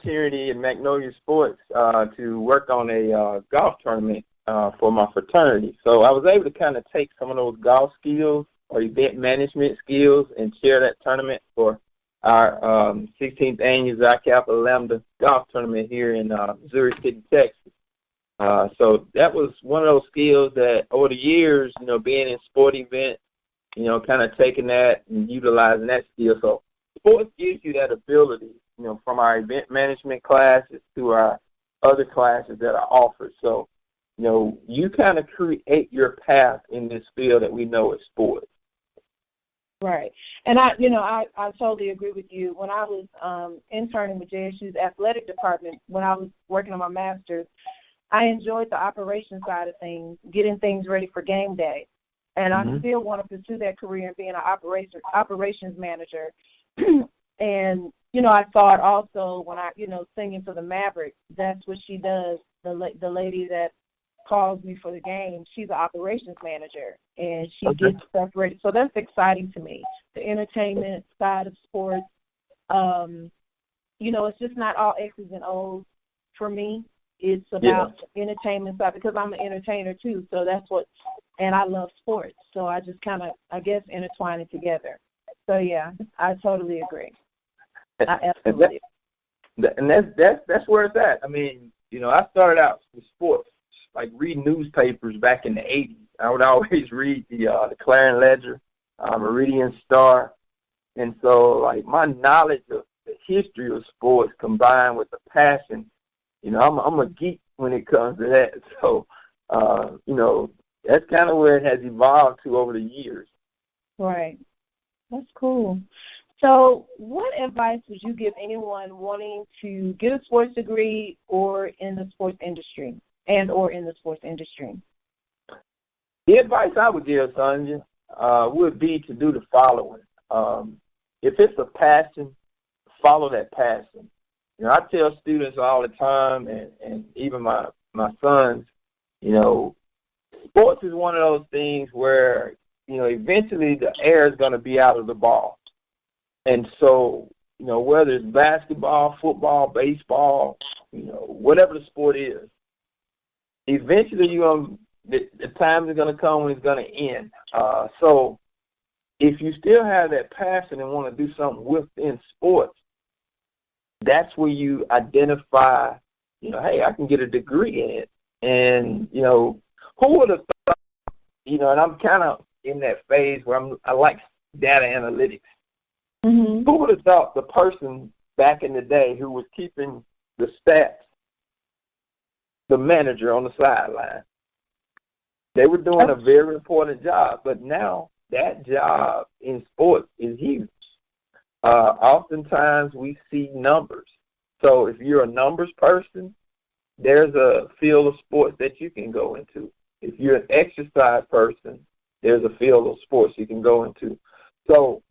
opportunity in Magnolia Sports to work on a golf tournament for my fraternity. So I was able to kind of take some of those golf skills or event management skills and share that tournament for our 16th annual Xi Kappa Lambda golf tournament here in Missouri City, Texas. So that was one of those skills that over the years, being in sport events, kind of taking that and utilizing that skill. So sports gives you that ability, from our event management classes to our other classes that are offered. So, you kind of create your path in this field that we know as sports. Right. And I totally agree with you. When I was interning with JSU's athletic department, when I was working on my master's, I enjoyed the operations side of things, getting things ready for game day. And I still want to pursue that career and being an operations manager. And, I thought also when I, singing for the Mavericks, that's what she does. The lady that calls me for the game, she's an operations manager, and she gets stuff ready. So that's exciting to me, the entertainment side of sports. It's just not all X's and O's for me. It's about the entertainment side because I'm an entertainer too. So that's and I love sports. So I just kind of, I guess, intertwine it together. So, yeah, I totally agree. I absolutely. And that's where it's at. I mean, I started out with sports, like reading newspapers back in the 80s. I would always read the Clarion Ledger, Meridian Star. And so, like, my knowledge of the history of sports combined with the passion, I'm a geek when it comes to that. So, that's kind of where it has evolved to over the years. Right. That's cool. So what advice would you give anyone wanting to get a sports degree or in the sports industry or in the sports industry? The advice I would give, Sonja, would be to do the following. If it's a passion, follow that passion. I tell students all the time, and even my sons, sports is one of those things where, eventually the air is going to be out of the ball. And so, whether it's basketball, football, baseball, whatever the sport is, eventually the time is going to come when it's going to end. So if you still have that passion and want to do something within sports, that's where you identify, hey, I can get a degree in it. And, who would have thought, and I'm kind of in that phase where I like data analytics. Mm-hmm. Who would have thought the person back in the day who was keeping the stats, the manager on the sideline, they were doing a very important job, but now that job in sports is huge. Oftentimes we see numbers. So if you're a numbers person, there's a field of sports that you can go into. If you're an exercise person, there's a field of sports you can go into. So,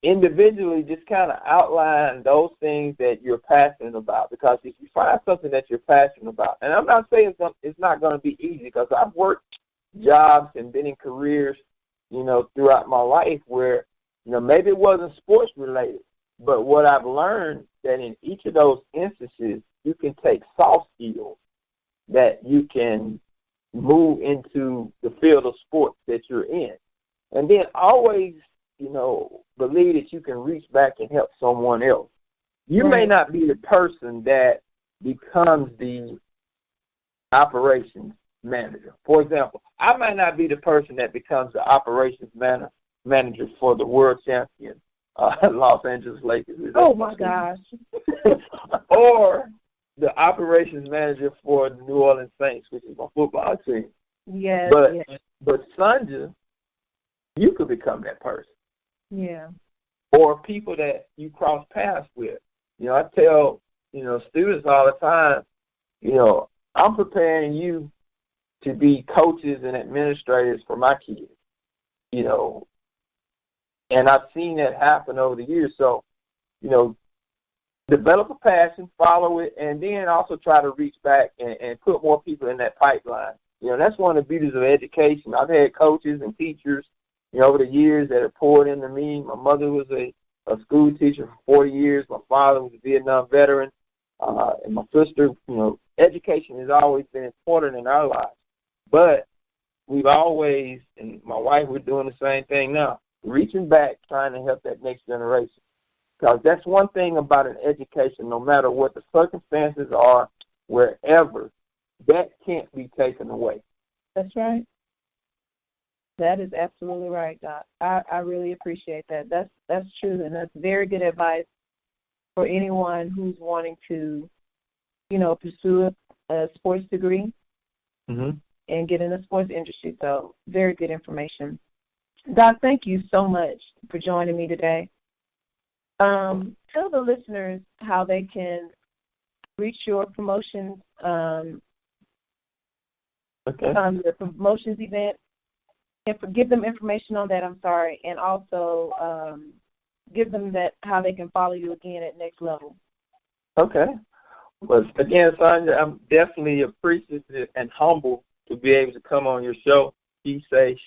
individually just kind of outline those things that you're passionate about, because if you find something that you're passionate about, and I'm not saying it's not going to be easy, because I've worked jobs and been in careers, throughout my life where, maybe it wasn't sports related, but what I've learned that in each of those instances, you can take soft skills that you can move into the field of sports that you're in. And then always, believe that you can reach back and help someone else. You may not be the person that becomes the operations manager. For example, I might not be the person that becomes the operations manager for the world champion Los Angeles Lakers. Oh, my gosh. Or the operations manager for the New Orleans Saints, which is my football team. Yes. But Sonja, you could become that person. Yeah. Or people that you cross paths with. I tell, students all the time, I'm preparing you to be coaches and administrators for my kids, and I've seen that happen over the years. So, develop a passion, follow it, and then also try to reach back and put more people in that pipeline. That's one of the beauties of education. I've had coaches and teachers, over the years that have poured into me. My mother was a a school teacher for 40 years. My father was a Vietnam veteran. And my sister, education has always been important in our lives. But we've always, and my wife, we're doing the same thing now, reaching back, trying to help that next generation. Because that's one thing about an education, no matter what the circumstances are, wherever, that can't be taken away. That's right. That is absolutely right, Doc. I really appreciate that. That's true, and that's very good advice for anyone who's wanting to, pursue a sports degree and get in the sports industry. So very good information. Doc, thank you so much for joining me today. Tell the listeners how they can reach your promotions, the promotions event, and give them information on that, and also give them how they can follow you again at Next Level. Okay. Well, again, Sonja, I'm definitely appreciative and humble to be able to come on your show, She Say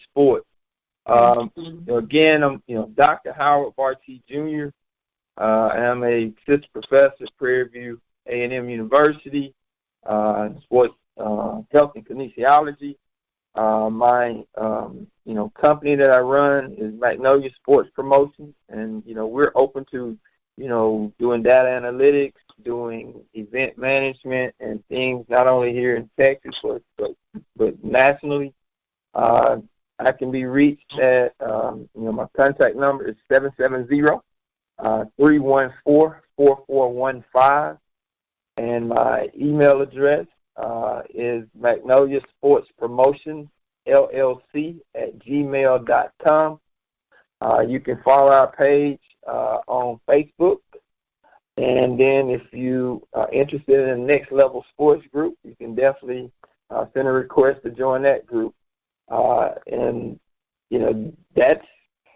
Sports. Again, I'm Dr. Howard Bartee Jr. I'm a assistant professor at Prairie View A&M University, sports health and kinesiology. My company that I run is Magnolia Sports Promotions, and we're open to doing data analytics, doing event management, and things not only here in Texas but nationally. I can be reached at my contact number is 770-314-4415, and my email address is magnoliasportspromotionsllc@gmail.com. You can follow our page on Facebook, and then if you are interested in the Next Level Sports group, you can definitely send a request to join that group. And that's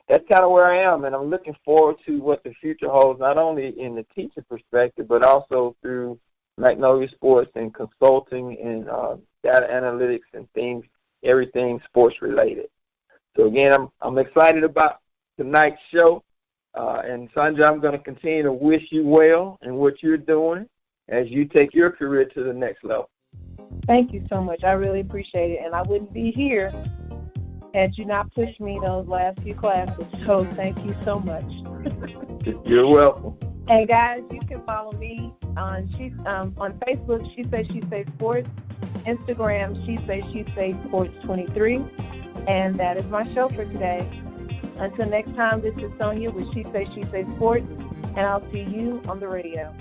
kind of where I am, and I'm looking forward to what the future holds, not only in the teacher perspective, but also through Magnolia Sports and consulting and data analytics and things, everything sports related. So again, I'm excited about tonight's show, and Sonja, I'm going to continue to wish you well in what you're doing as you take your career to the next level. Thank you so much. I really appreciate it, and I wouldn't be here had you not pushed me those last few classes. So thank you so much. You're welcome. And guys, you can follow me on Facebook, She Say Sports, Instagram, She Say Sports 23, and that is my show for today. Until next time, this is Sonja with She Say Sports, and I'll see you on the radio.